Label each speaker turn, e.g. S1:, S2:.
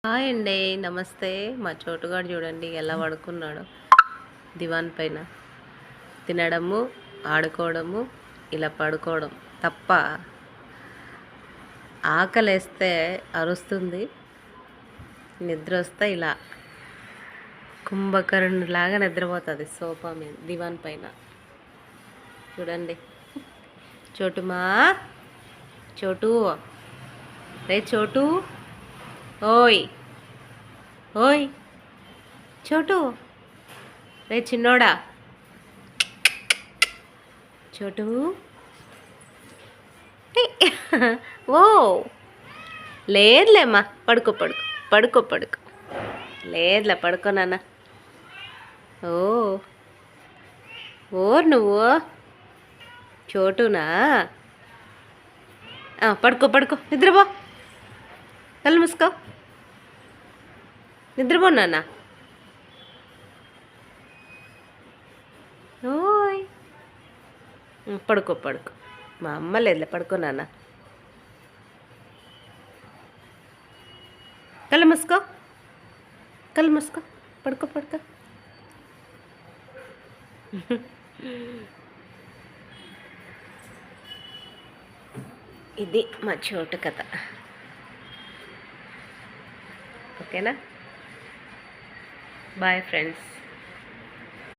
S1: Hi అండి, నమస్తే. మా చోటుగాడు చూడండి ఎలా పడుకున్నాడు దివాన్ పైన. తినడము, ఆడుకోవడము, ఇలా పడుకోవడం తప్ప. ఆకలేస్తే అరుస్తుంది, నిద్ర వస్తే ఇలా కుంభకర్ణులాగా నిద్రపోతుంది సోఫా మీద దివాన్ పైన. చూడండి చోటుమా, చోటు, రే చోటు, ఓయ్ ఓయ్ చోటు, రే చిన్నోడా, చోటు. ఓ లేదులేమ్మా, పడుకో పడుకో పడుకో పడుకో. లేదులే పడుకో నాన్న. ఓ ఓర్ నువ్వు చోటునా? పడుకో పడుకో, నిద్రపో, కళ్ళు మూసుకో, నిద్రపో నాన్న. ఓయ్ పడుకో పడుకో, మా అమ్మ లేదులే, పడుకో నాన్న. కళ్ళు మూసుకో, కళ్ళు మూసుకో, పడుకో పడుకో. ఇది మా చోటు కథ. ఓకేనా? Bye friends.